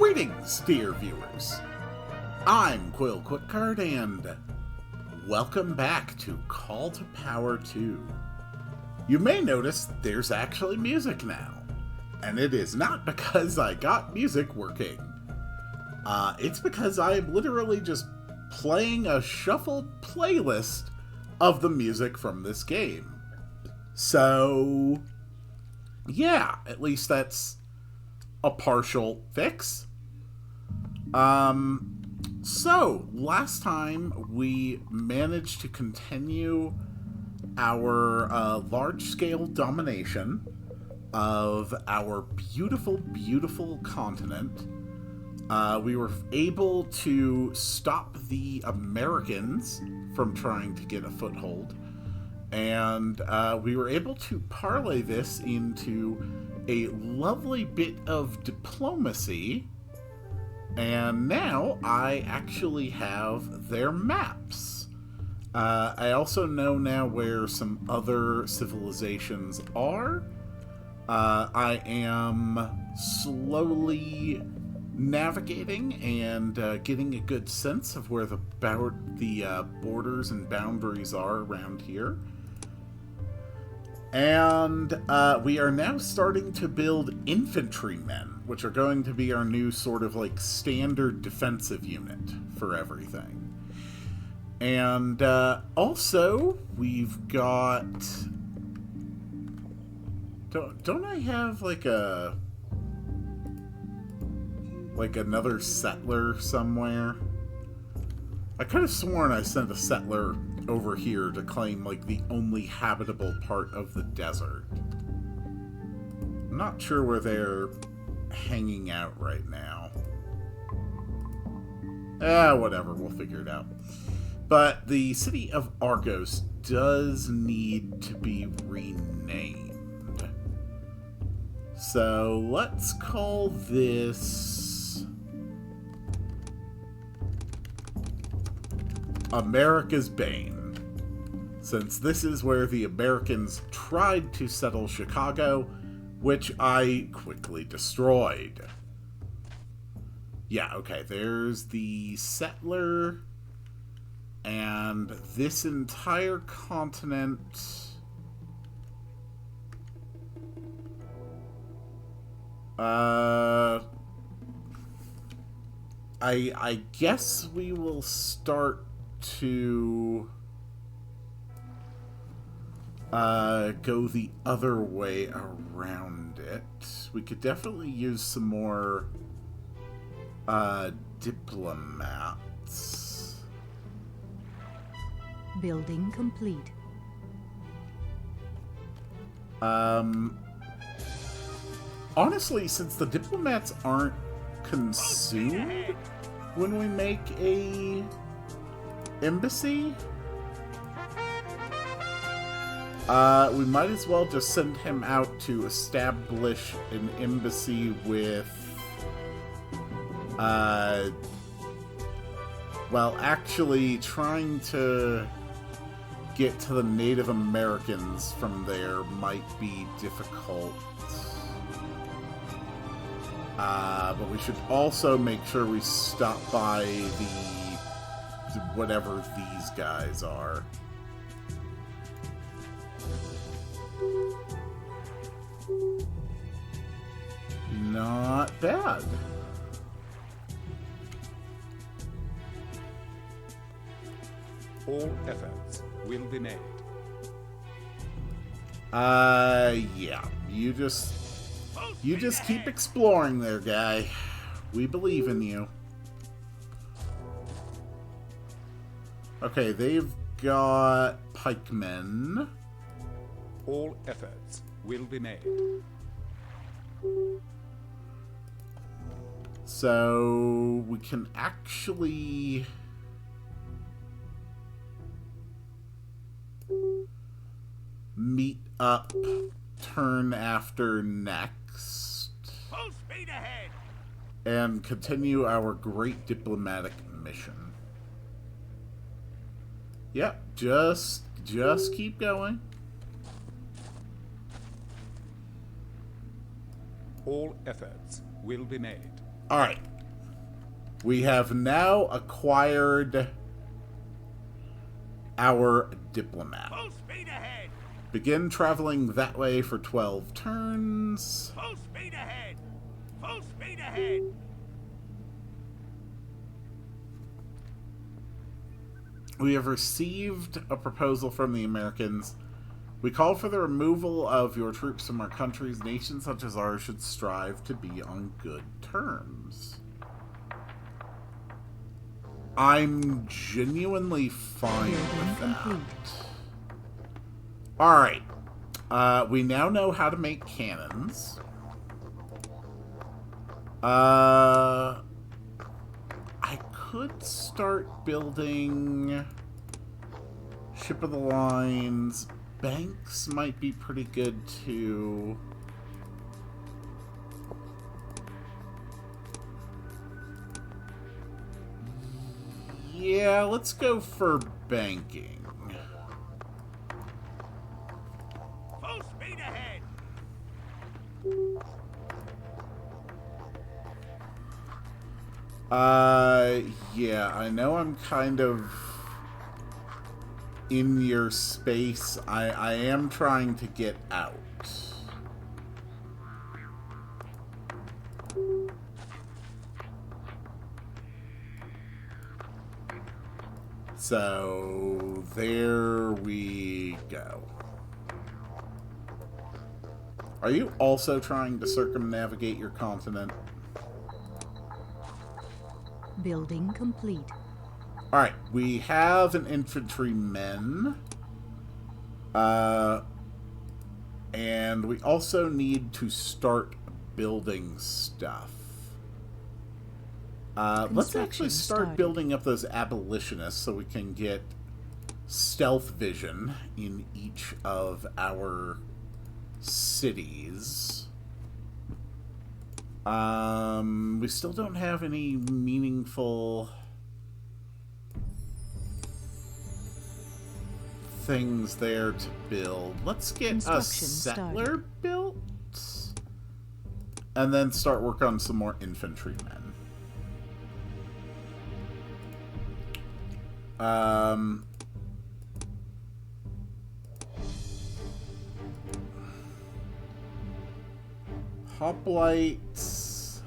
Greetings, dear viewers. I'm Quill Quickcard, and welcome back to Call to Power 2. You may notice there's actually music now, and it is not because I got music working. It's because I'm literally just playing a shuffled playlist of the music from this game. So, yeah, at least that's a partial fix. So, last time we managed to continue our large-scale domination of our beautiful, beautiful continent. We were able to stop the Americans from trying to get a foothold, and we were able to parlay this into a lovely bit of diplomacy. And now I actually have their maps. I also know now where some other civilizations are. I am slowly navigating and getting a good sense of where the borders and boundaries are around here. And we are now starting to build infantrymen, which are going to be our new sort of like standard defensive unit for everything. And also, we've got... Don't I have like another settler somewhere? I could have sworn I sent a settler over here to claim like the only habitable part of the desert. I'm not sure where they're hanging out right now. Whatever, we'll figure it out. But the city of Argos does need to be renamed. So let's call this America's Bane, since this is where the Americans tried to settle Chicago, which I quickly destroyed. Yeah, okay, there's the settler, and this entire continent... I guess we will start to go the other way around it. We could definitely use some more diplomats. Building complete. Honestly, since the diplomats aren't consumed when we make a embassy, we might as well just send him out to establish an embassy with, well, actually trying to get to the Native Americans from there might be difficult. But we should also make sure we stop by whatever these guys are. Not bad. All efforts will be made. Yeah. You just keep exploring there, guy. We believe in you. Okay, they've got pikemen. All efforts will be made. So we can actually meet up turn after next. Full speed ahead. And continue our great diplomatic mission. Yep, just keep going. All efforts will be made. Alright, We have now acquired our diplomat. Full speed ahead! Begin traveling that way for 12 turns. Full speed ahead! Full speed ahead! We have received a proposal from the Americans. We call for the removal of your troops from our countries. Nations such as ours should strive to be on good terms. I'm genuinely fine with that. Alright. We now know how to make cannons. I could start building ship of the lines. Banks might be pretty good too. Yeah, let's go for banking. Full speed ahead! Yeah, I know I'm kind of in your space. I am trying to get out. So, there we go. Are you also trying to circumnavigate your continent? Building complete. Alright, we have an infantryman. And we also need to start building stuff. Let's actually start building up those abolitionists so we can get stealth vision in each of our cities. We still don't have any meaningful things there to build. Let's get a settler built and then start work on some more infantrymen. Hoplites.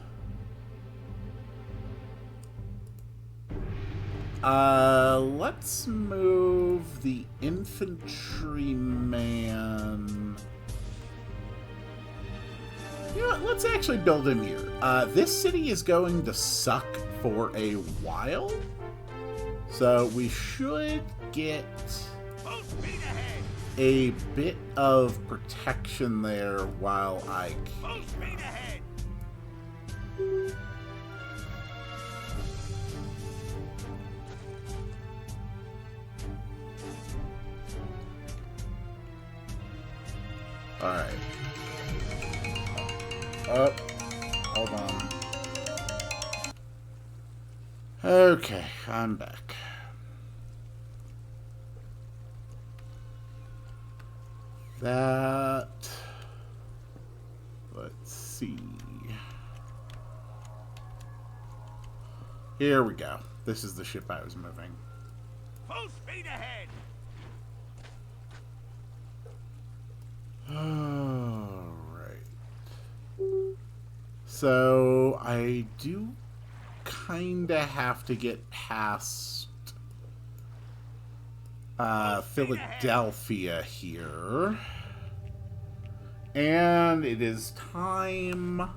Let's move the infantryman. You know what? Let's actually build him here. This city is going to suck for a while. So we should get a bit of protection there while I can. Alright. Oh, hold on. Okay, I'm back. That... Let's see. Here we go. This is the ship I was moving. Full speed ahead! Alright. So, I do kinda have to get past Philadelphia here. And it is time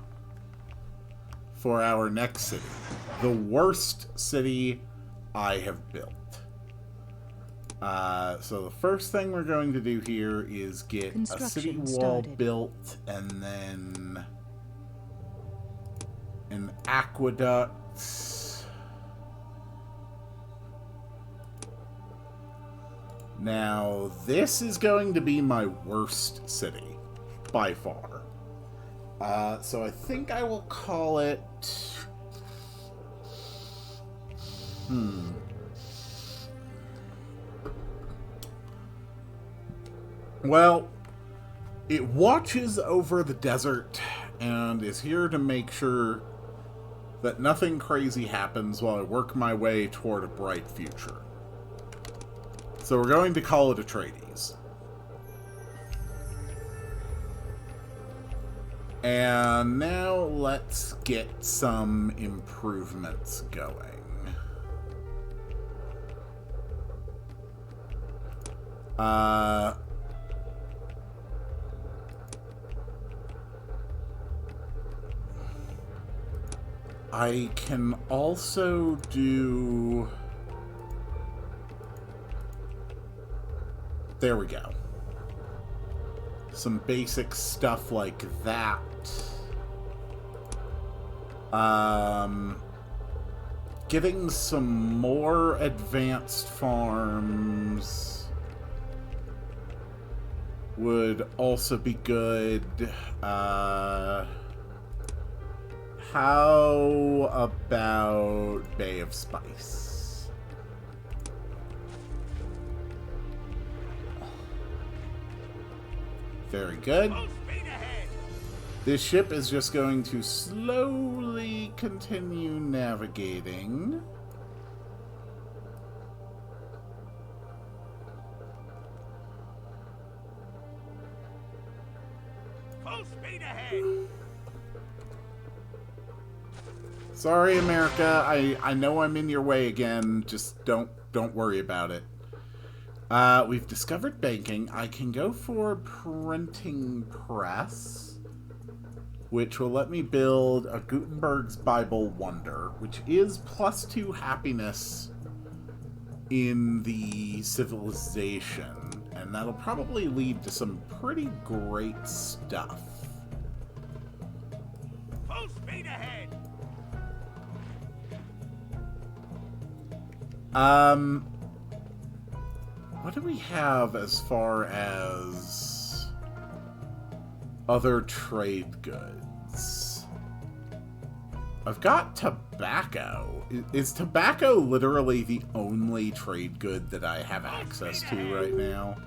for our next city. The worst city I have built. So the first thing we're going to do here is get a city wall built and then an aqueduct. Now, this is going to be my worst city, by far. So I think I will call it... Well, it watches over the desert and is here to make sure that nothing crazy happens while I work my way toward a bright future. So we're going to call it Atreides. And now let's get some improvements going. I can also do... There we go. Some basic stuff like that. Getting some more advanced farms would also be good. How about Bay of Spice? Very good. Full speed ahead. This ship is just going to slowly continue navigating. Full speed ahead. Sorry, America. I know I'm in your way again. Just don't worry about it. We've discovered banking. I can go for printing press, which will let me build a Gutenberg's Bible Wonder, which is +2 happiness in the civilization, and that'll probably lead to some pretty great stuff. Full speed ahead. What do we have as far as other trade goods? I've got tobacco. Is tobacco literally the only trade good that I have access to right now?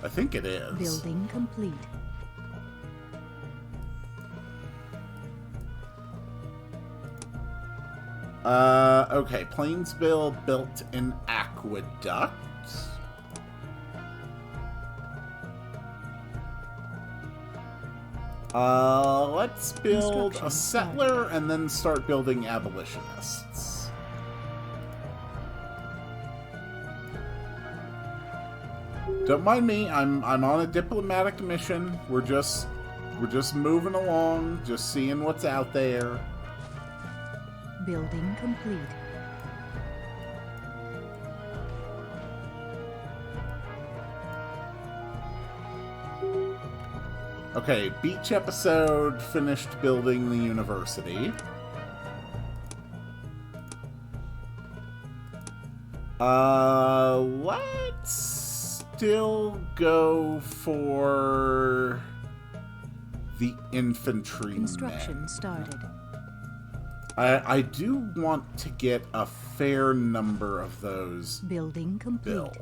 I think it is. Building complete. Okay, Plainsville built an aqueduct. Let's build a settler and then start building abolitionists. Don't mind me, I'm on a diplomatic mission. We're just moving along, just seeing what's out there. Building complete. Okay, beach episode finished building the university. Let's still go for the infantry. Construction started. I do want to get a fair number of those Building complete. built.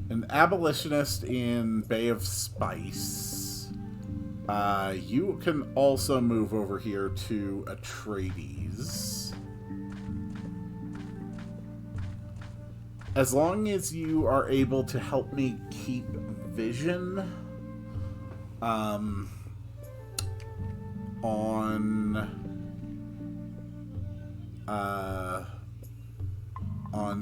An abolitionist in Bay of Spice. You can also move over here to Atreides. As long as you are able to help me keep vision on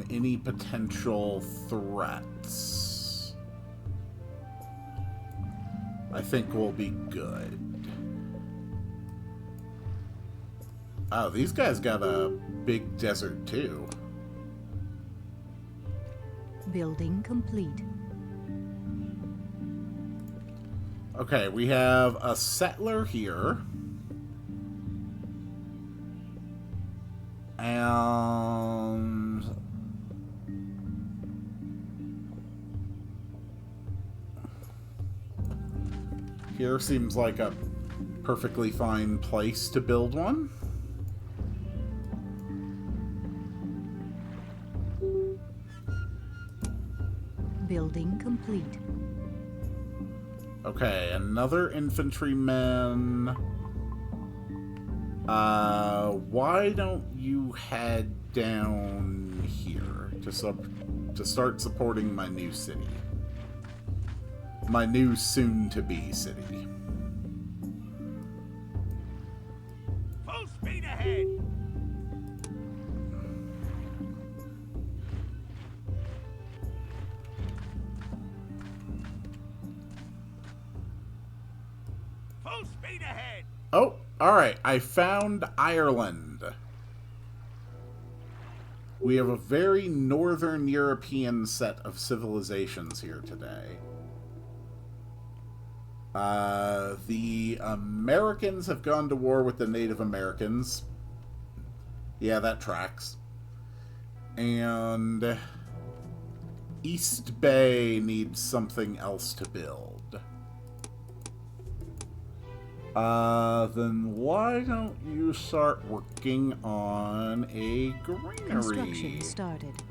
any potential threats, I think we'll be good. Oh, these guys got a big desert too. Building complete. Okay, we have a settler here. And here seems like a perfectly fine place to build one. Building complete. Okay, another infantryman. Why don't you head down here to start supporting my new city? My new soon-to-be city. Full speed ahead. Full speed ahead. Oh, alright, I found Ireland. We have a very northern European set of civilizations here today. The Americans have gone to war with the Native Americans. Yeah, that tracks. And East Bay needs something else to build. Then why don't you start working on a granary? Construction started.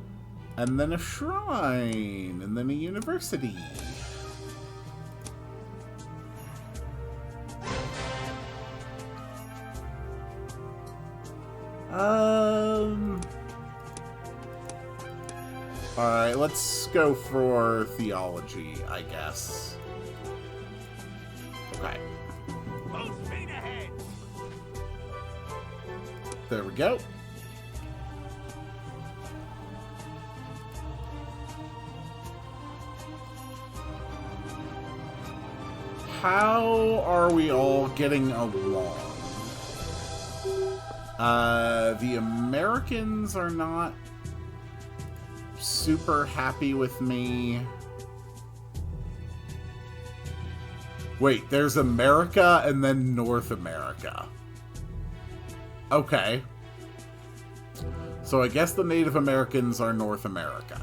And then a shrine, and then a university. Alright, let's go for theology, I guess. Okay. Full speed ahead. There we go. How are we all getting along? The Americans are not super happy with me. Wait, there's America and then North America. Okay. So I guess the Native Americans are North America.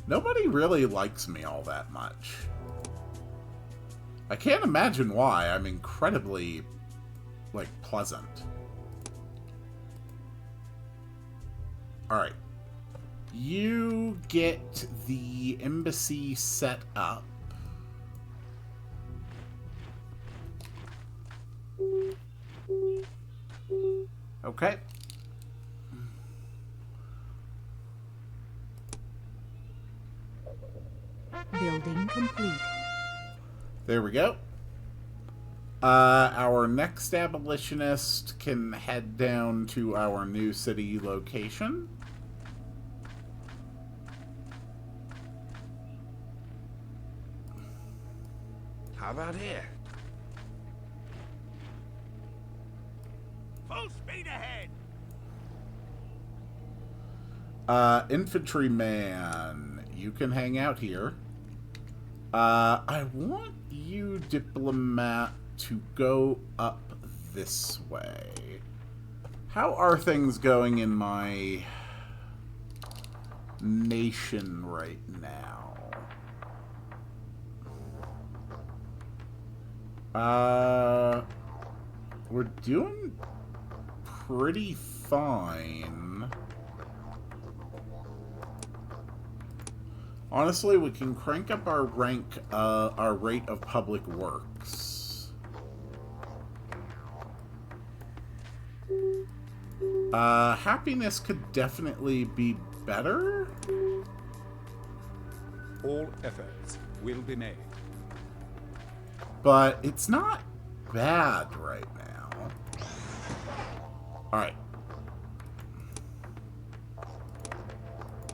Nobody really likes me all that much. I can't imagine why. I'm incredibly, like, pleasant. Alright. You get the embassy set up. Okay. Building complete. There we go. Our next abolitionist can head down to our new city location. How about here? Full speed ahead. Infantryman, you can hang out here. I want you, diplomat, to go up this way. How are things going in my nation right now? We're doing pretty fine. Honestly, we can crank up our rank, our rate of public works. Happiness could definitely be better. All efforts will be made. But it's not bad right now. Alright.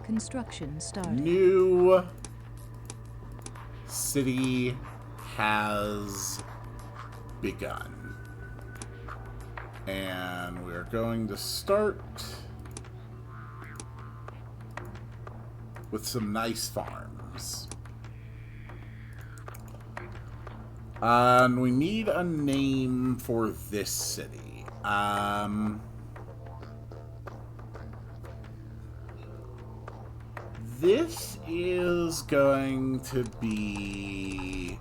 Construction started. New city has begun. And we're going to start with some nice farms. And we need a name for this city. this is going to be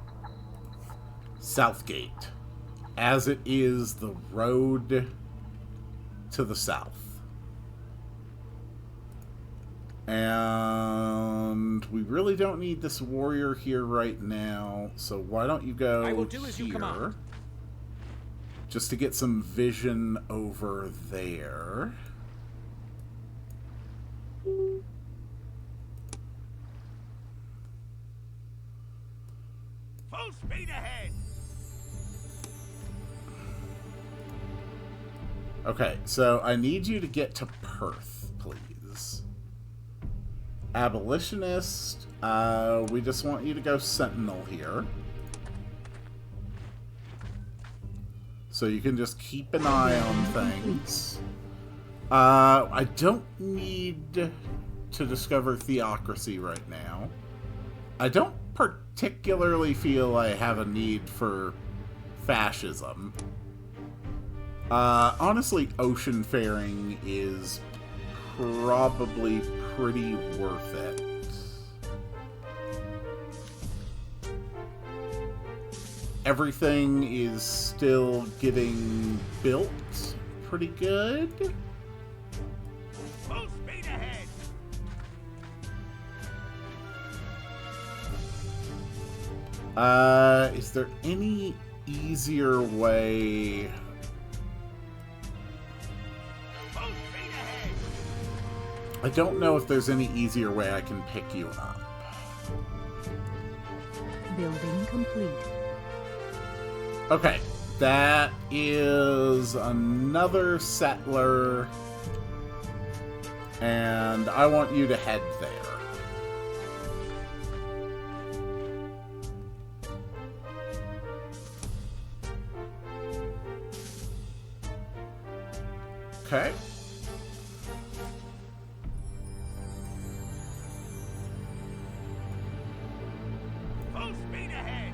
Southgate, as it is the road to the south. And we really don't need this warrior here right now, so why don't you go I will do as you here, command. just to get some vision over there. Full speed ahead. Okay, so I need you to get to Perth, please. Abolitionist, we just want you to go Sentinel here. So you can just keep an eye on things. I don't need to discover Theocracy right now. I don't particularly feel I have a need for fascism. Honestly, oceanfaring is probably pretty worth it. Everything is still getting built pretty good. Full speed ahead. Is there any easier way? Full speed ahead. I don't know if there's any easier way I can pick you up. Building complete. Okay, that is another settler, and I want you to head there. Okay. Full speed ahead.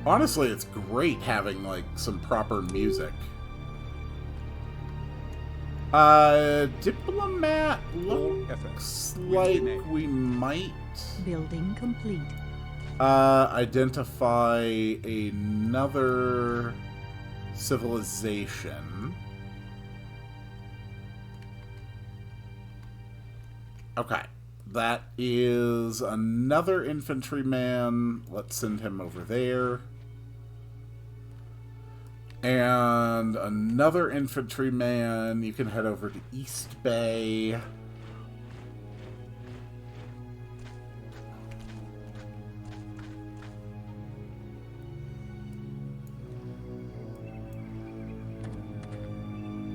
Honestly, it's great having, like, some proper music. Diplomat looks like we might Building complete. identify another civilization. Okay. That is another infantryman. Let's send him over there. And another infantryman. You can head over to East Bay.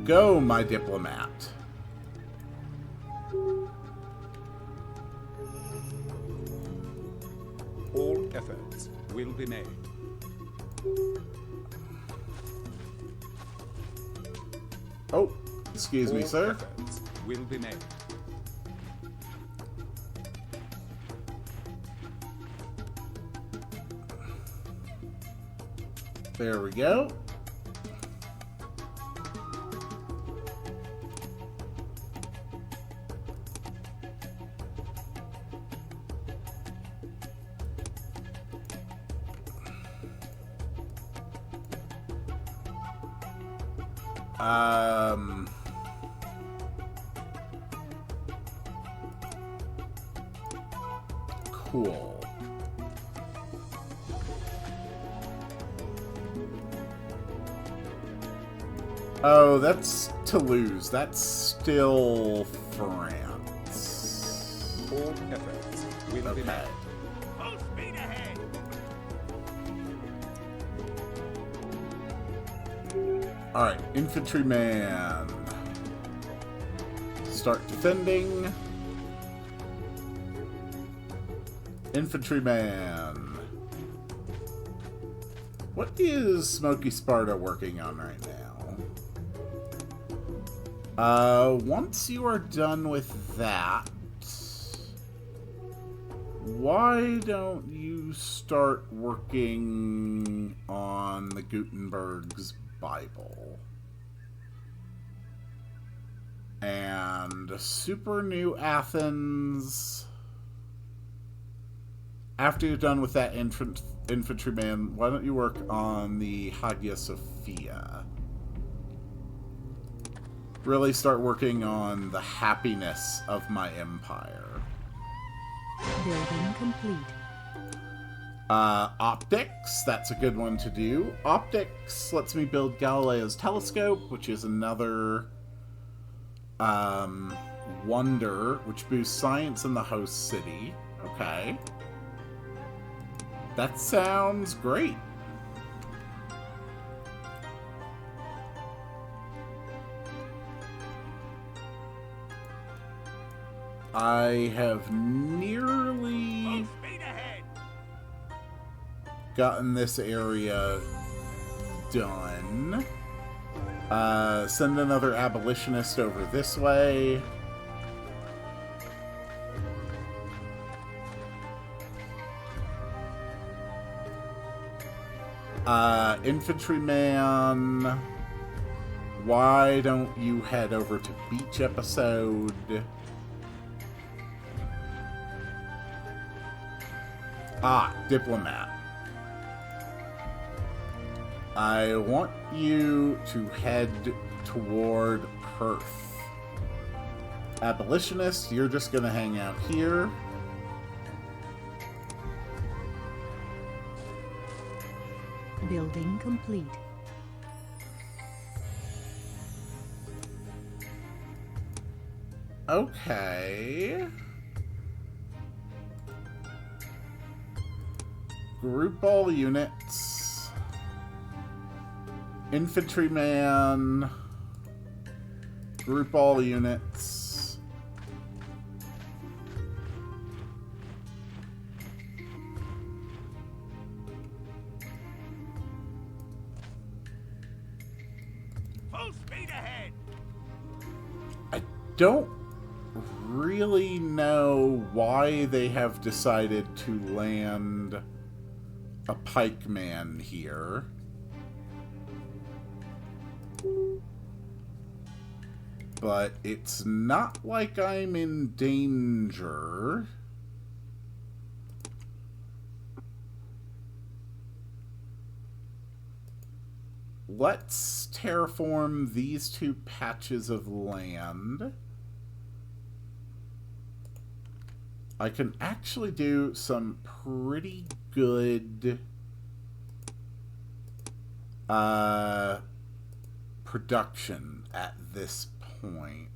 Go, my diplomat. All efforts will be made. Oh, excuse me, All sir. efforts will be made. There we go. Cool. Oh, that's Toulouse. That's still France. All efforts will be Okay. made. Full speed ahead. Alright, infantryman. Start defending. Infantryman. What is Smoky Sparta working on right now? Once you are done with that, why don't you start working on the Gutenberg's Bible? And Super New Athens. after you're done with that infantryman, why don't you work on the Hagia Sophia? Really start working on the happiness of my empire. Building complete. Optics, that's a good one to do. Optics lets me build Galileo's telescope, which is another wonder, which boosts science in the host city. Okay. That sounds great. I have nearly Full speed ahead. gotten this area done. Send another abolitionist over this way. Infantryman, why don't you head over to Beach Episode? Diplomat. I want you to head toward Perth. Abolitionist, you're just gonna hang out here. Building complete. Okay. Group all units. Infantryman. Group all units. Full speed ahead. I don't really know why they have decided to land a pikeman here. But it's not like I'm in danger. Let's terraform these two patches of land. I can actually do some pretty good production at this point.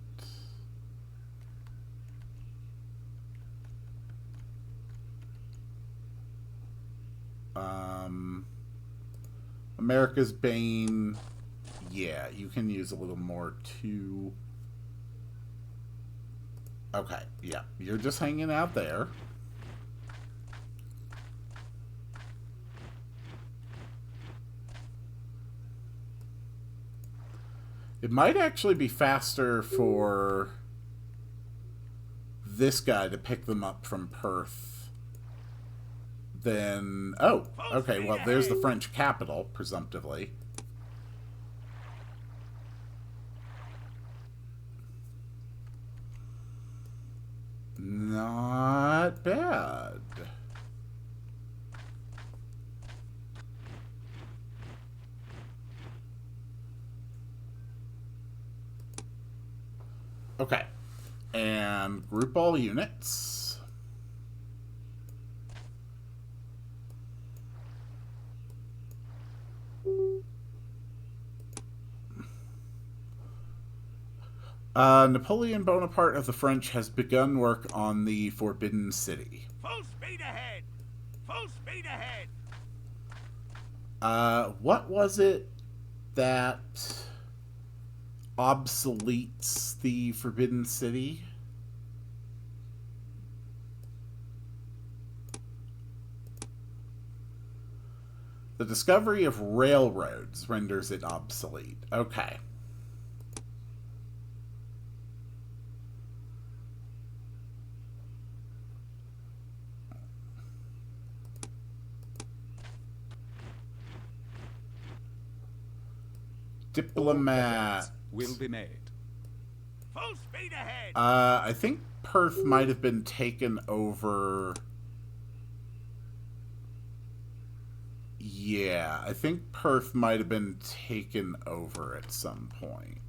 America's Bane, yeah, you can use a little more too. Okay, yeah, you're just hanging out there. It might actually be faster for this guy to pick them up from Perth than... Oh, okay, well, there's the French capital, presumptively. Not bad. Okay. And group all units. Napoleon Bonaparte of the French has begun work on the Forbidden City. Full speed ahead. Full speed ahead. What was it that obsoletes the Forbidden City? The discovery of railroads renders it obsolete. Okay. Diplomat will be made. Full speed ahead. I think Perth might have been taken over Yeah, I think Perth might have been taken over at some point.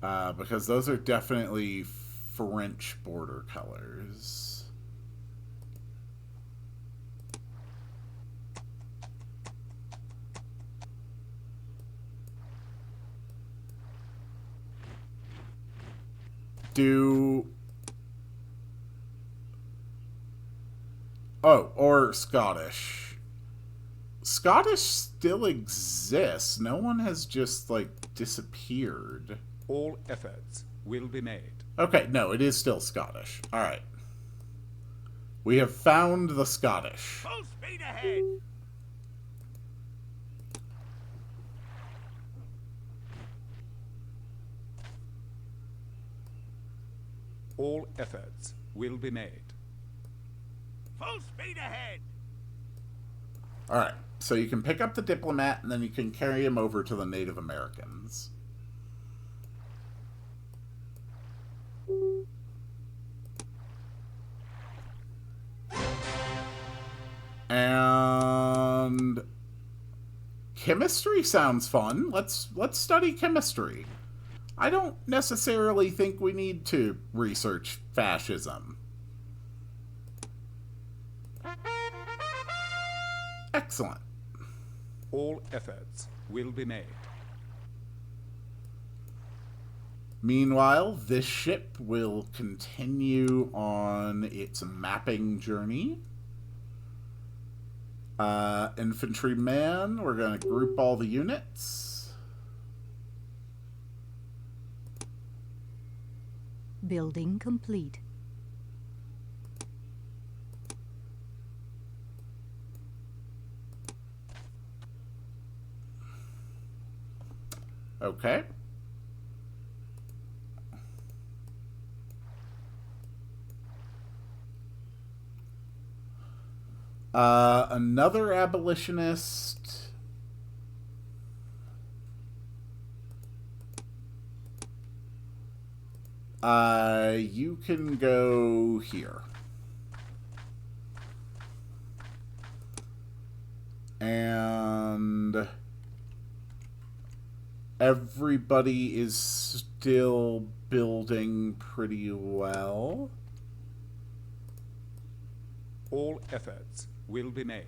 Because those are definitely French border colors. Oh, or Scottish. Scottish still exists. No one has just, like, disappeared. All efforts will be made. Okay, no, it is still Scottish. Alright. We have found the Scottish. Full speed ahead. All efforts will be made. Full speed ahead. Alright, so you can pick up the diplomat and then you can carry him over to the Native Americans. And chemistry sounds fun. Let's study chemistry. I don't necessarily think we need to research fascism. Excellent. All efforts will be made. Meanwhile, this ship will continue on its mapping journey. Infantryman, we're going to group all the units. Building complete. Okay. Another abolitionist. You can go here. And everybody is still building pretty well. All efforts will be made.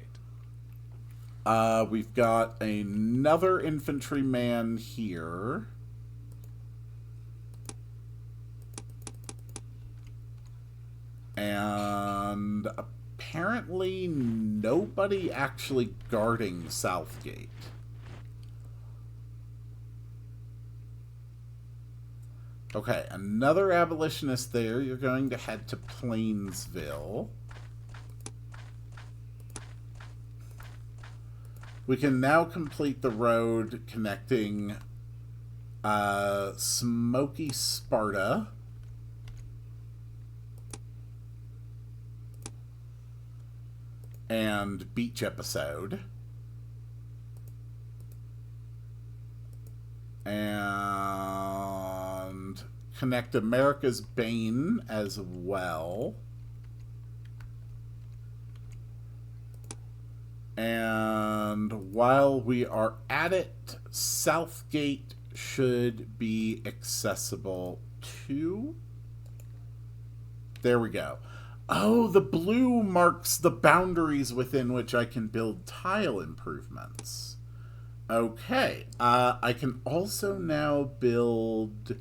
We've got another infantryman here. And apparently nobody actually guarding Southgate. Okay, another abolitionist there. You're going to head to Plainsville. We can now complete the road connecting Smoky Sparta and Beach Episode. And connect America's Bane as well. And while we are at it, Southgate should be accessible too. There we go. Oh, the blue marks the boundaries within which I can build tile improvements. Okay, I can also now build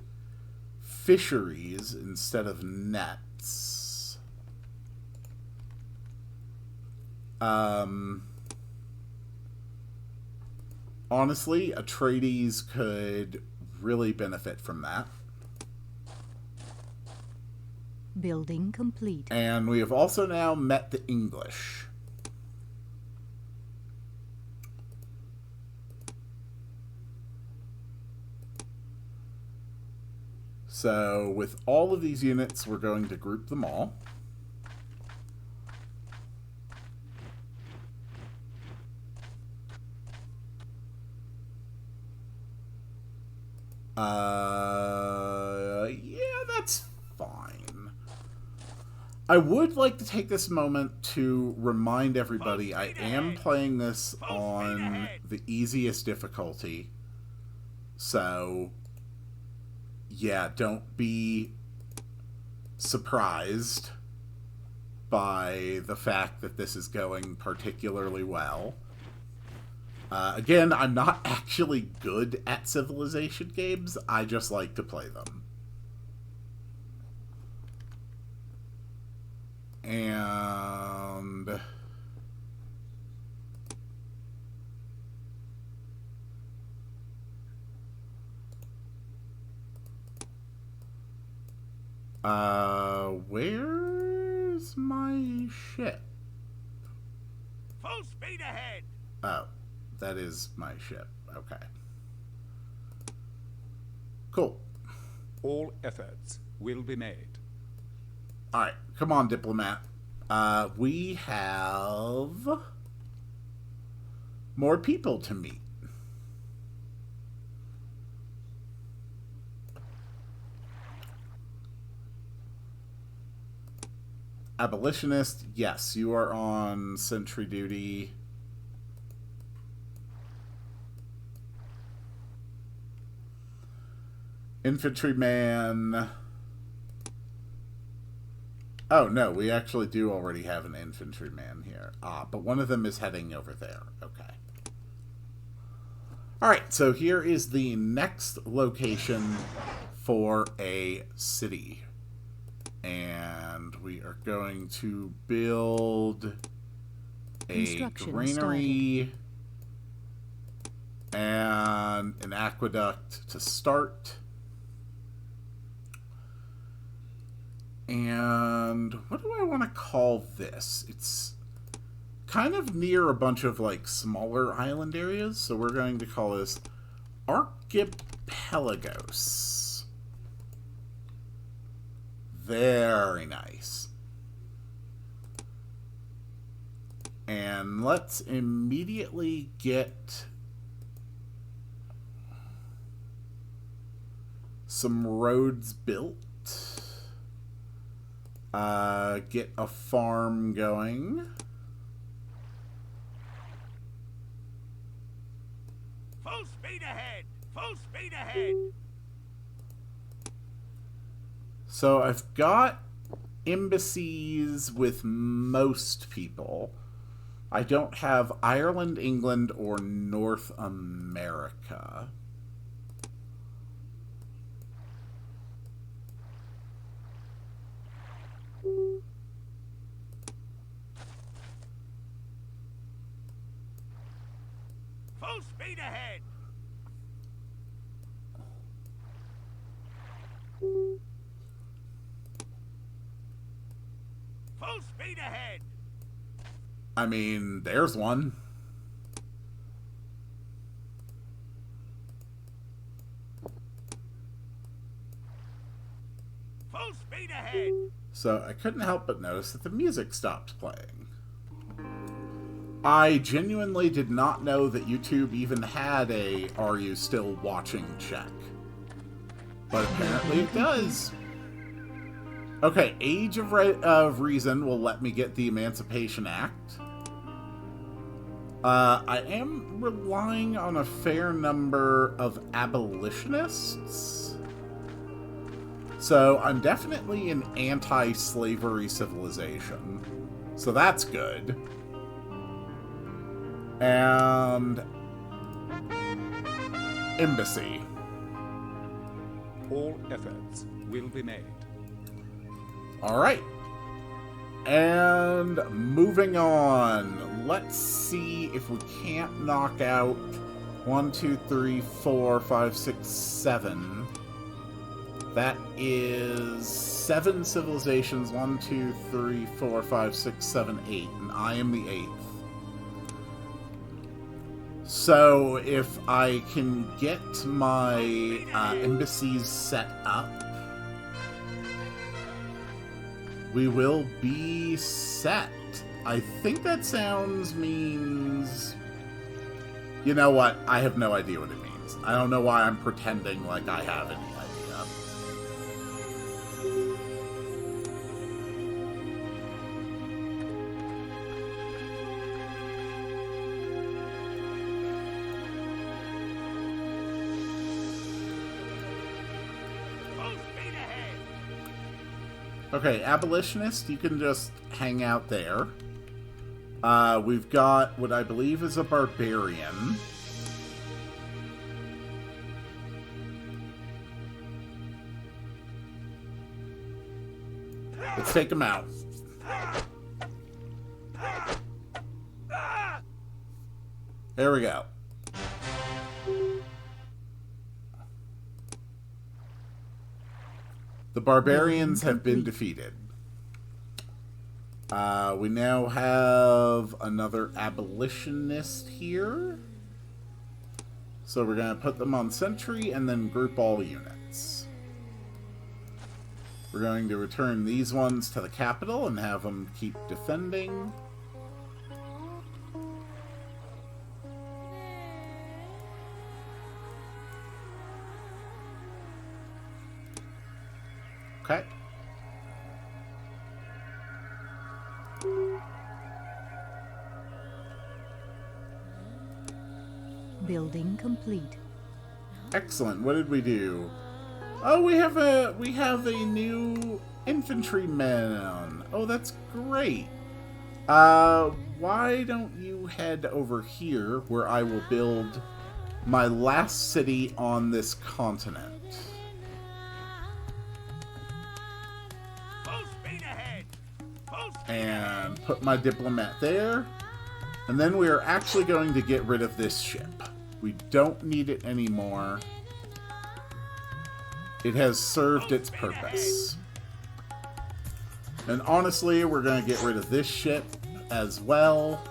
fisheries instead of nets. Honestly, Atreides could really benefit from that. Building complete. And we have also now met the English. So with all of these units, we're going to group them all. Yeah, that's fine. I would like to take this moment to remind everybody I am playing this on the easiest difficulty. So, yeah, don't be surprised by the fact that this is going particularly well. Again, I'm not actually good at Civilization games. I just like to play them. And where's my ship? Full speed ahead. Oh, that is my ship. Okay. Cool. All efforts will be made. Alright, come on, diplomat. We have more people to meet. Abolitionist, yes, you are on sentry duty. Infantryman. Oh, no, we actually do already have an infantryman here. But one of them is heading over there. Okay. Alright, so here is the next location for a city. And we are going to build a granary and an aqueduct to start. And what do I want to call this? It's kind of near a bunch of like smaller island areas, so we're going to call this Archipelagos. Very nice. And let's immediately get some roads built. Get a farm going. Full speed ahead. Full speed ahead. So I've got embassies with most people. I don't have Ireland, England, or North America. Full speed ahead. Full speed ahead. I mean, there's one. Full speed ahead. So I couldn't help but notice that the music stopped playing. I genuinely did not know that YouTube even had a "Are you still watching?" check. But apparently it does. Okay, Age of Reason will let me get the Emancipation Act. I am relying on a fair number of abolitionists. So I'm definitely an anti-slavery civilization. So that's good. And embassy. All efforts will be made. Alright. And moving on. Let's see if we can't knock out 1, 2, 3, 4, 5, 6, 7. That is 7 civilizations. 1, 2, 3, 4, 5, 6, 7, 8. And I am the 8th. So if I can get my embassies set up, we will be set. I think that means... You know what? I have no idea what it means. I don't know why I'm pretending like I have any idea. Okay, abolitionist, you can just hang out there. We've got what I believe is a barbarian. Let's take him out. There we go. The barbarians have been defeated. We now have another abolitionist here. So we're going to put them on sentry and then group all units. We're going to return these ones to the capital and have them keep defending. Okay. Building complete. Excellent. What did we do? Oh, we have a new infantryman. Oh, that's great. Why don't you head over here where I will build my last city on this continent? Full speed ahead. Full speed And put my diplomat there. And then we are actually going to get rid of this ship. We don't need it anymore. It has served its purpose. And honestly, we're going to get rid of this ship as well.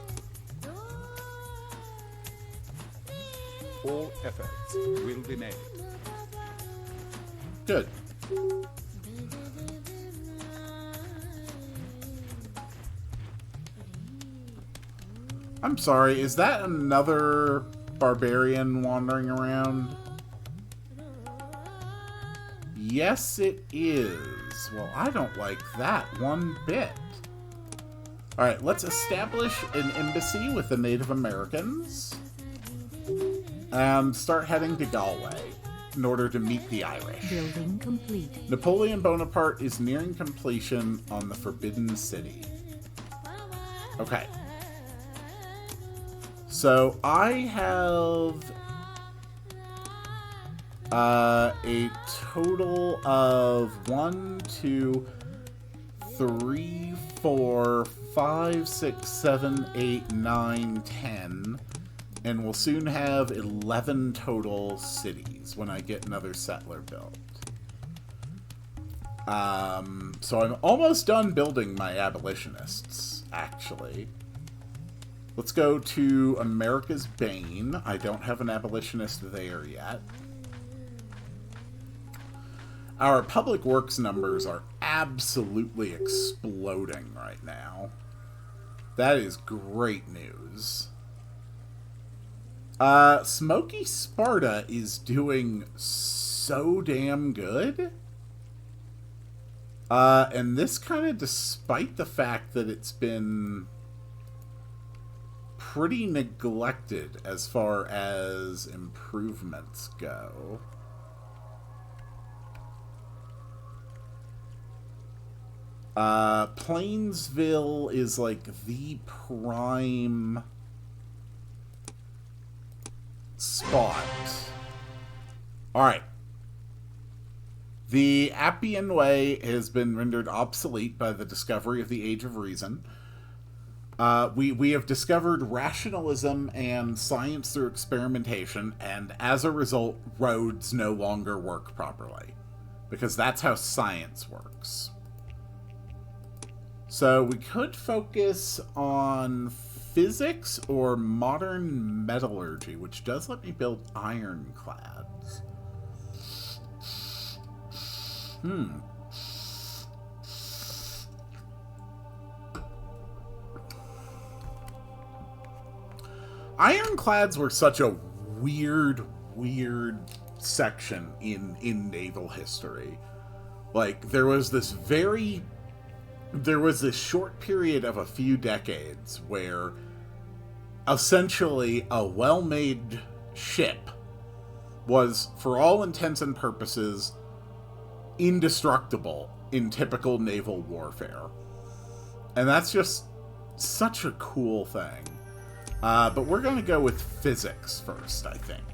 All efforts will be made. Good. I'm sorry, is that another barbarian wandering around? Yes, it is. Well, I don't like that one bit. Alright, let's establish an embassy with the Native Americans. And start heading to Galway in order to meet the Irish. Building complete. Napoleon Bonaparte is nearing completion on the Forbidden City. Okay. So I have a total of 1, 2, 3, 4, 5, 6, 7, 8, 9, 10. And we'll soon have 11 total cities when I get another settler built. So I'm almost done building my abolitionists, actually. Let's go to America's Bane. I don't have an abolitionist there yet. Our public works numbers are absolutely exploding right now. That is great news. Smoky Sparta is doing so damn good. And this kind of despite the fact that it's been pretty neglected as far as improvements go. Plainsville is like the prime spot. Alright. The Appian Way has been rendered obsolete by the discovery of the Age of Reason. We have discovered rationalism and science through experimentation, and as a result, roads no longer work properly. Because that's how science works. So we could focus on physics or modern metallurgy, which does let me build ironclads. Ironclads were such a weird section in naval history. Like, there was this short period of a few decades where essentially a well-made ship was, for all intents and purposes, indestructible in typical naval warfare. And that's just such a cool thing. But we're going to go with physics first, I think.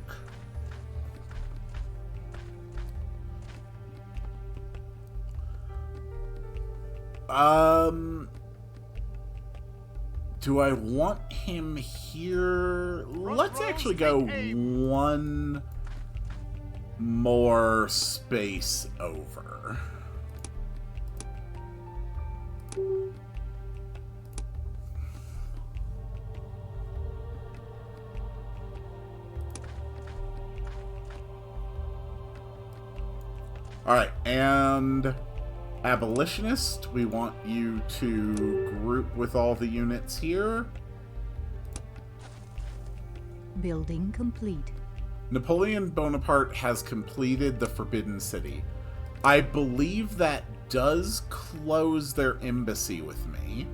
Do I want him here? Let's actually go one more space over. Alright, and abolitionist, we want you to group with all the units here. Building complete. Napoleon Bonaparte has completed the Forbidden City. I believe that does close their embassy with me.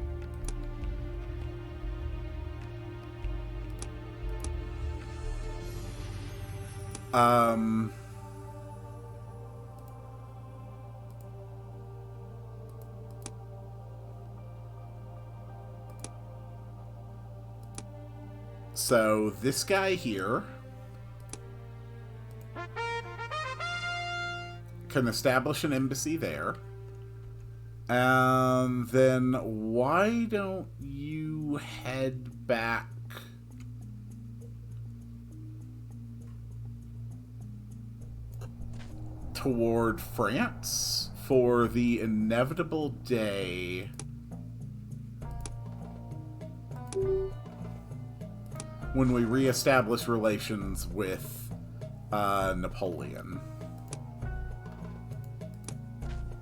So this guy here can establish an embassy there. And then why don't you head back toward France for the inevitable day when we reestablish relations with Napoleon.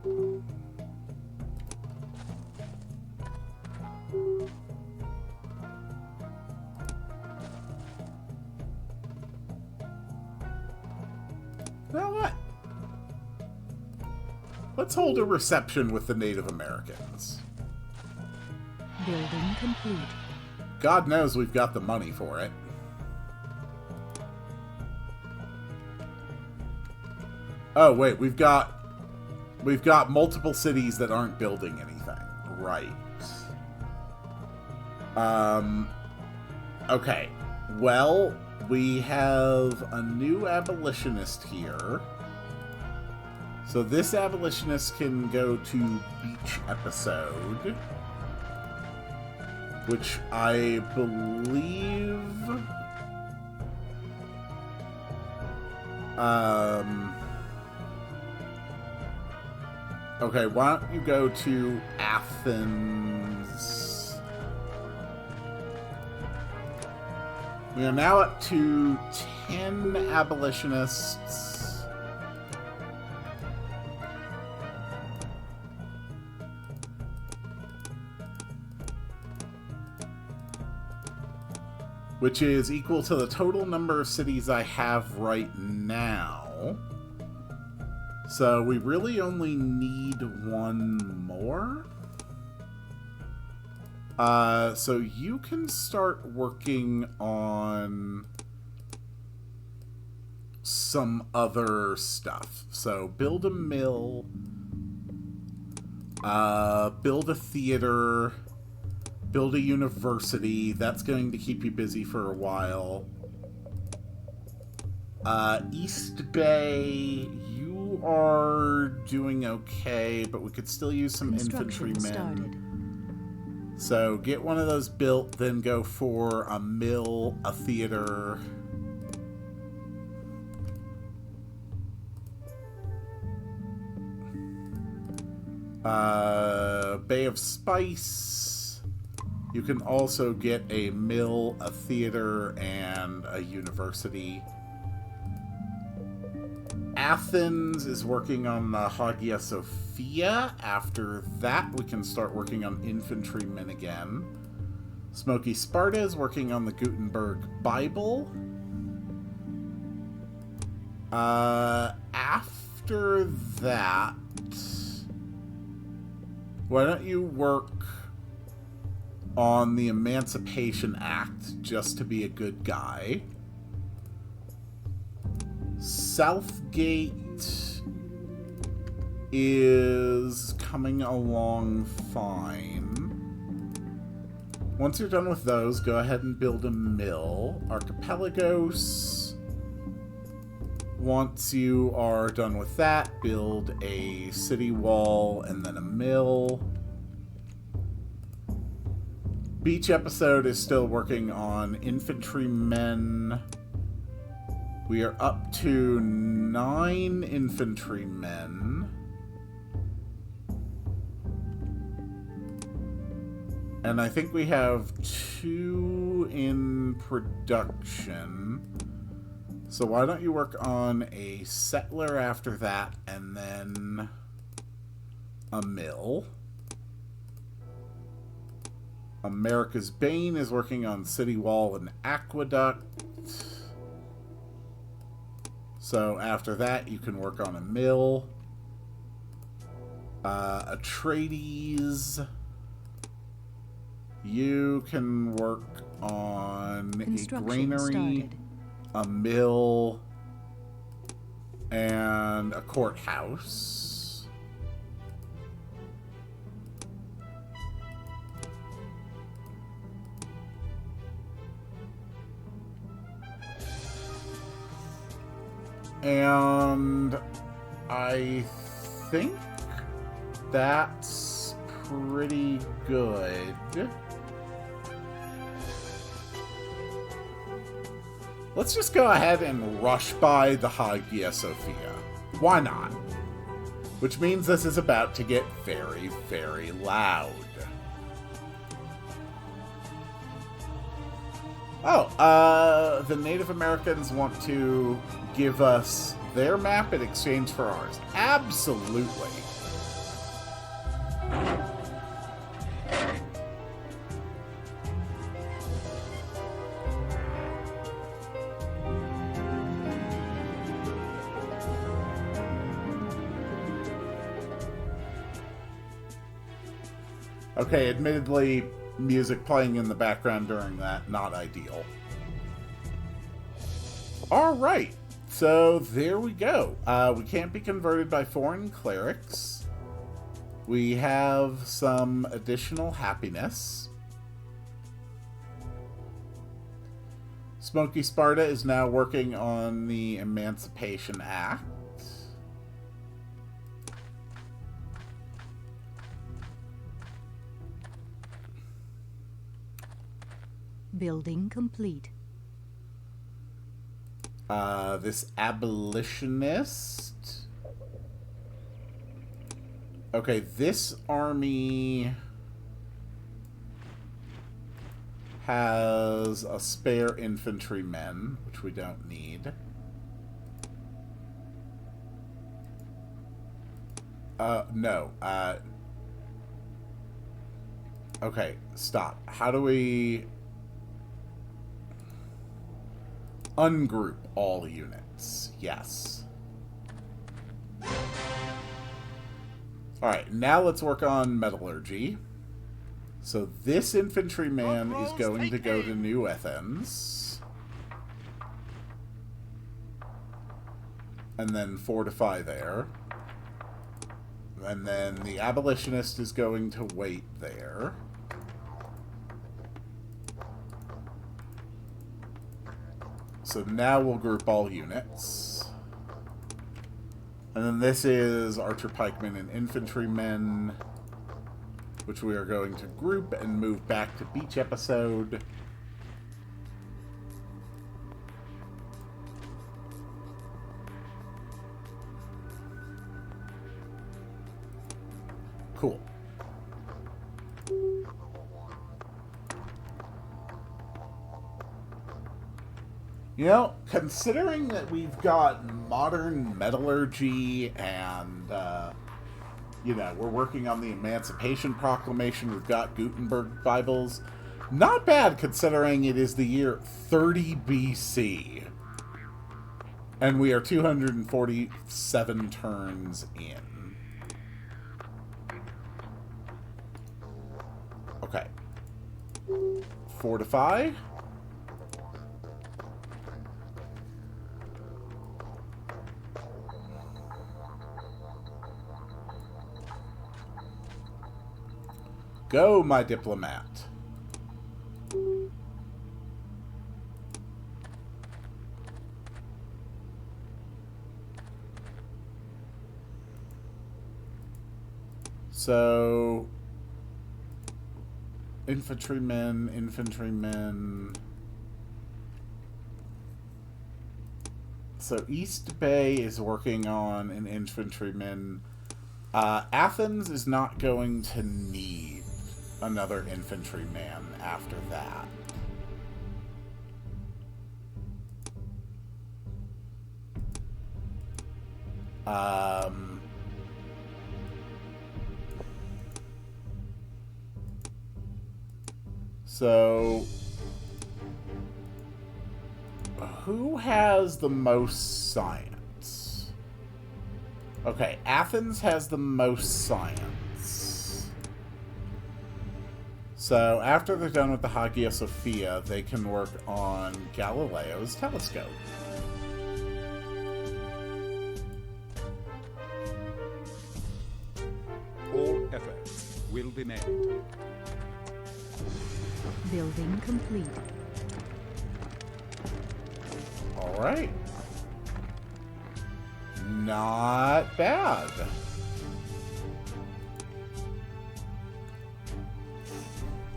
You know what? Let's hold a reception with the Native Americans. Building complete. God knows we've got the money for it. Oh, wait, we've got multiple cities that aren't building anything. Right. Okay. Well, we have a new abolitionist here. So this abolitionist can go to Beach Episode, which I believe okay, why don't you go to Athens? We are now up to 10 abolitionists. Which is equal to the total number of cities I have right now. So we really only need one more. So you can start working on some other stuff. So build a mill, build a theater, build a university. That's going to keep you busy for a while. East Bay, you are doing okay, but we could still use some infantrymen. Started. So get one of those built, then go for a mill, a theater. Bay of Spice. You can also get a mill, a theater, and a university. Athens is working on the Hagia Sophia. After that, we can start working on infantrymen again. Smoky Sparta is working on the Gutenberg Bible. After that, why don't you work on the Emancipation Act just to be a good guy? Southgate, is coming along fine. Once you're done with those, go ahead and build a mill. Archipelagos, once you are done with that, build a city wall and then a mill. Beach Episode is still working on infantrymen. We are up to 9 infantrymen. And I think we have 2 in production. So why don't you work on a settler after that, and then a mill. America's Bane is working on city wall and aqueduct. So after that, you can work on a mill. Atreides, you can work on a granary, started. a mill, and a courthouse. And I think that's pretty good. Let's just go ahead and rush by the Hagia Sophia. Why not? Which means this is about to get very, very loud. Oh, the Native Americans want to give us their map in exchange for ours. Absolutely. Okay, admittedly, music playing in the background during that, not ideal. Alright, so there we go. We can't be converted by foreign clerics. We have some additional happiness. Smoky Sparta is now working on the Emancipation Act. Building complete. This abolitionist. Okay, this army has a spare infantrymen, which we don't need. No. Okay, stop. How do we ungroup all units? Yes. Alright, now let's work on metallurgy. So this infantryman is going to go to New Athens. And then fortify there. And then the abolitionist is going to wait there. So now we'll group all units. And then this is archer, pikemen, and infantrymen, which we are going to group and move back to Beach Episode. Cool. You know, considering that we've got modern metallurgy and, you know, we're working on the Emancipation Proclamation, we've got Gutenberg Bibles, not bad considering it is the year 30 BC. And we are 247 turns in. Okay. Fortify. Go, my diplomat. So, infantrymen. So East Bay is working on an infantryman. Athens is not going to need another infantryman after that. So, who has the most science? Okay, Athens has the most science. So, after they're done with the Hagia Sophia, they can work on Galileo's telescope. All efforts will be made. Building complete. Alright. Not bad.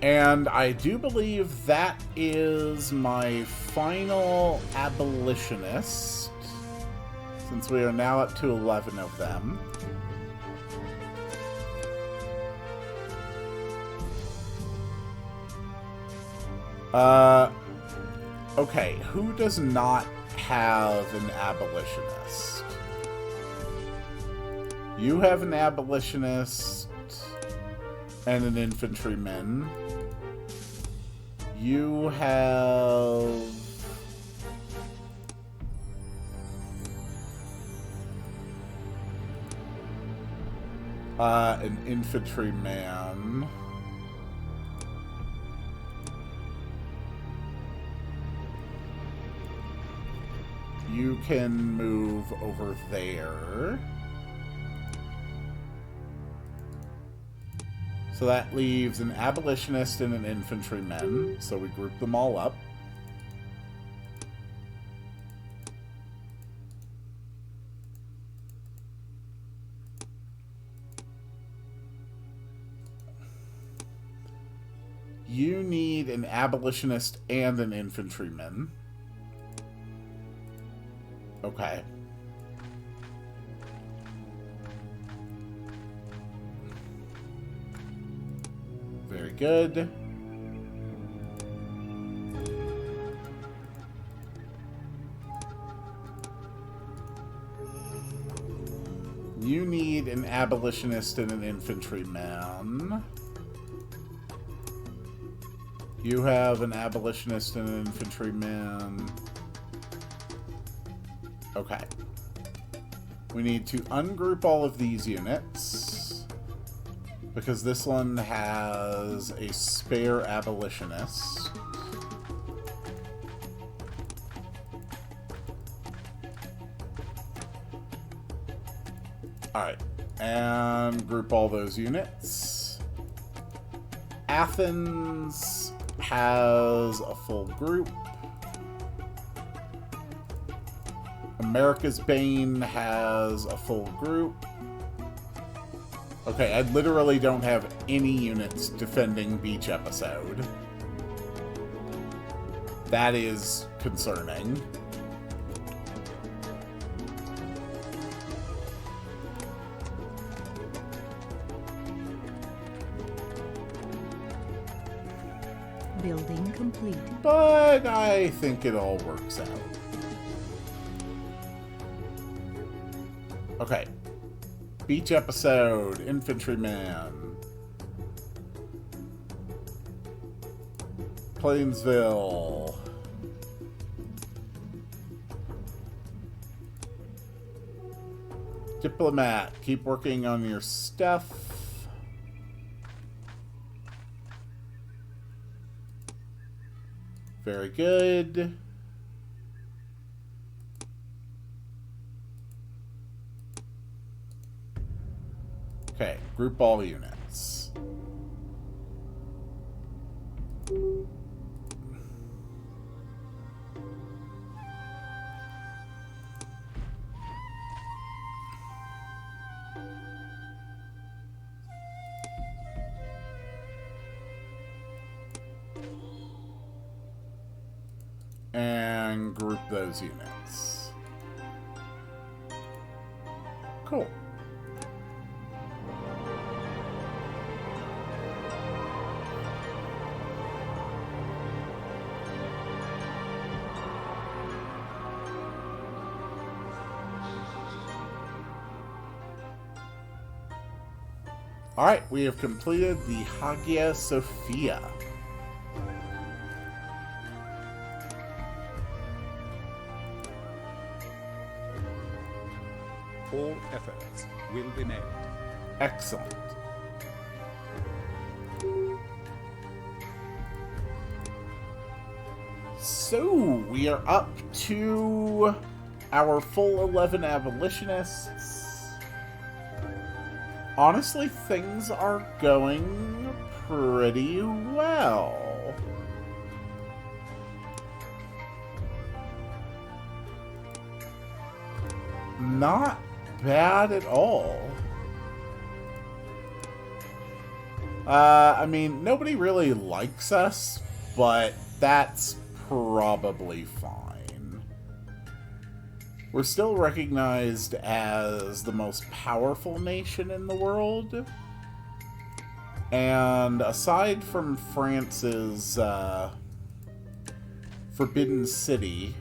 And I do believe that is my final abolitionist, since we are now up to 11 of them. Okay, who does not have an abolitionist? You have an abolitionist and an infantryman. You have... an infantryman. You can move over there. So that leaves an abolitionist and an infantryman. So we group them all up. You need an abolitionist and an infantryman. Okay. Very good. You need an abolitionist and an infantryman. You have an abolitionist and an infantryman. Okay. We need to ungroup all of these units, because this one has a spare abolitionist. Alright. And group all those units. Athens has a full group. America's Bane has a full group. Okay, I literally don't have any units defending Beach Episode. That is concerning. Building complete. But I think it all works out. Okay. Beach Episode, Infantryman. Plainsville. Diplomat, keep working on your stuff. Very good. Okay, group all units. group those units. Cool. Alright, we have completed the Hagia Sophia. All efforts will be made. Excellent. So, we are up to our full 11 abolitionists. Honestly, things are going pretty well. Not bad at all. I mean, nobody really likes us, but that's probably fine. We're still recognized as the most powerful nation in the world. And aside from France's Forbidden City...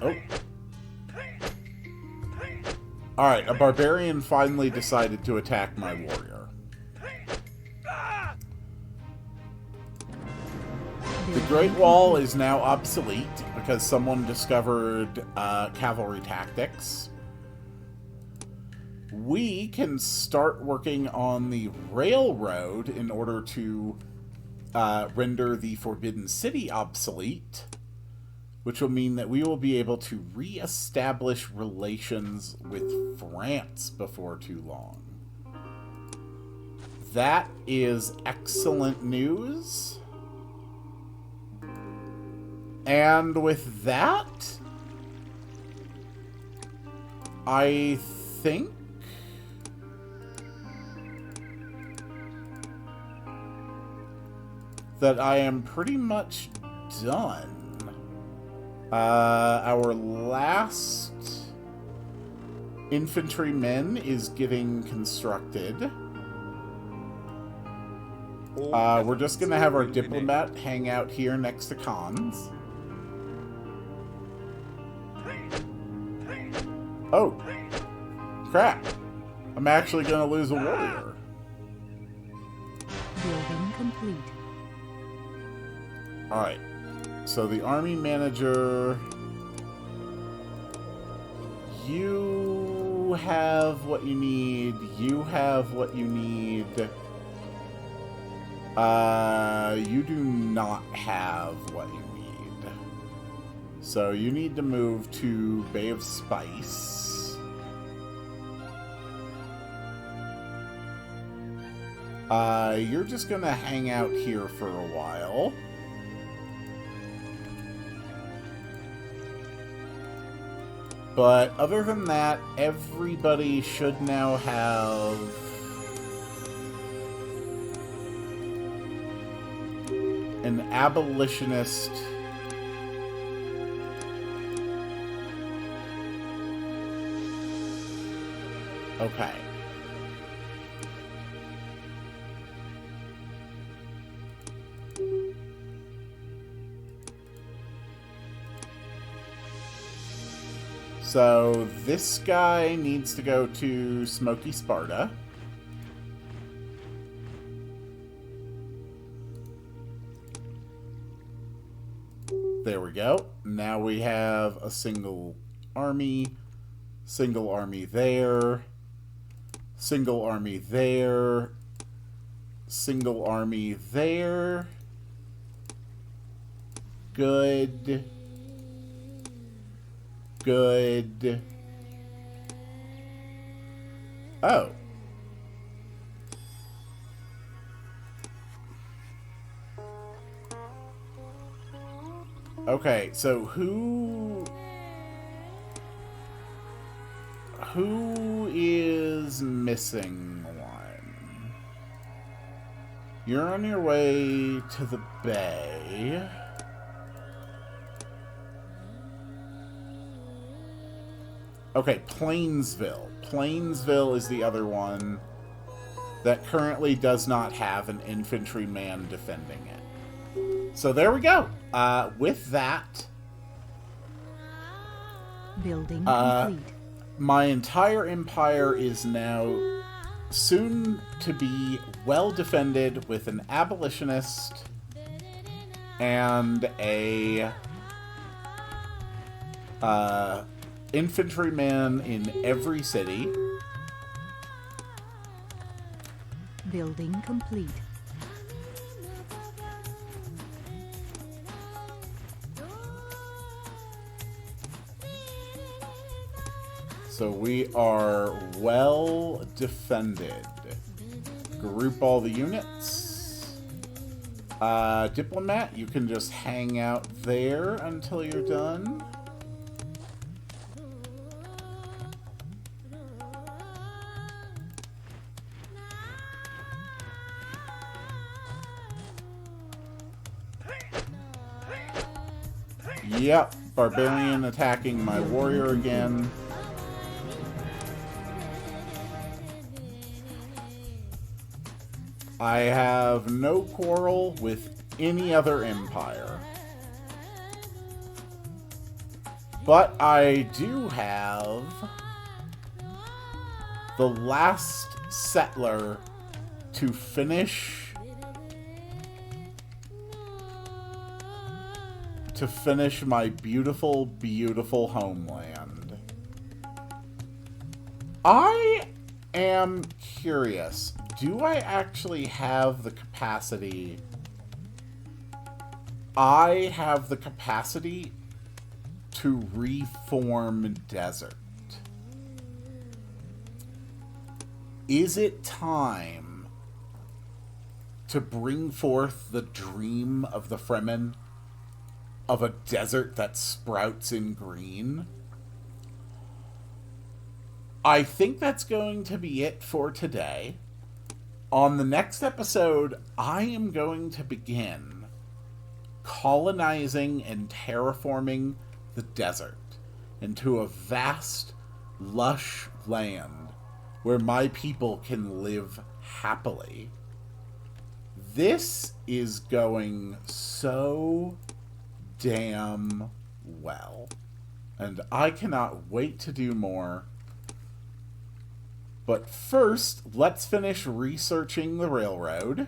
Oh. Alright, a barbarian finally decided to attack my warrior. The Great Wall is now obsolete because someone discovered cavalry tactics. We can start working on the railroad in order to render the Forbidden City obsolete, which will mean that we will be able to re-establish relations with France before too long. That is excellent news. And with that, I think that I am pretty much done. Our last infantryman is getting constructed. We're just going to have our diplomat hang out here next to Khans. Oh, crap. I'm actually going to lose a warrior. Building complete. Alright. So the army manager... You have what you need. You have what you need. You do not have what you need. So you need to move to Bay of Spice. You're just gonna hang out here for a while. But other than that, everybody should now have an abolitionist okay. So this guy needs to go to Smoky Sparta. There we go. Now we have a single army there, single army there, single army there. Good. Good. Oh. Okay, so who is missing one? You're on your way to the bay. Okay, Plainsville. Plainsville is the other one that currently does not have an infantryman defending it. So there we go. With that, Building complete. my entire empire is now soon to be well defended with an abolitionist and a infantryman in every city. Building complete. So we are well defended. Group all the units. Diplomat, you can just hang out there until you're done. Yep, barbarian attacking my warrior again. I have no quarrel with any other empire. But I do have the last settler to finish my beautiful, beautiful homeland. I am curious. Do I actually have the capacity? I have the capacity to reform desert. Is it time to bring forth the dream of the Fremen of a desert that sprouts in green? I think that's going to be it for today. On the next episode, I am going to begin colonizing and terraforming the desert into a vast, lush land where my people can live happily. This is going so damn well, and I cannot wait to do more. But first, let's finish researching the railroad.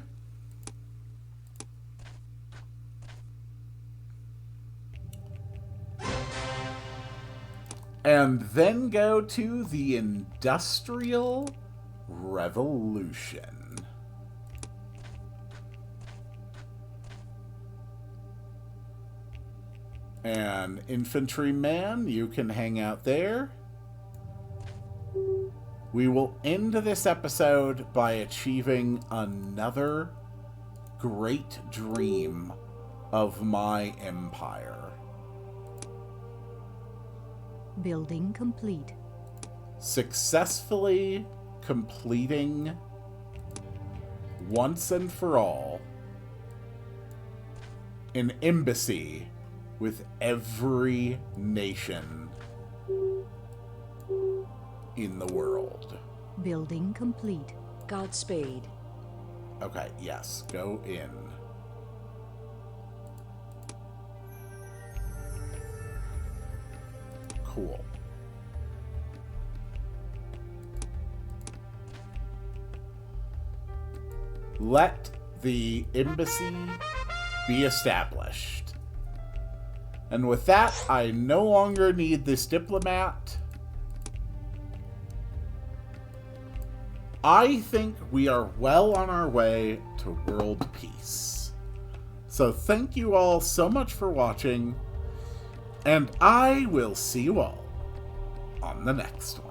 And then go to the Industrial Revolution. And infantryman, you can hang out there. We will end this episode by achieving another great dream of my empire. Building complete. Successfully completing once and for all an embassy with every nation in the world. Building complete. Godspeed. Okay, yes, go in. Cool. Let the embassy be established. And with that, I no longer need this diplomat. I think we are well on our way to world peace. So thank you all so much for watching, and I will see you all on the next one.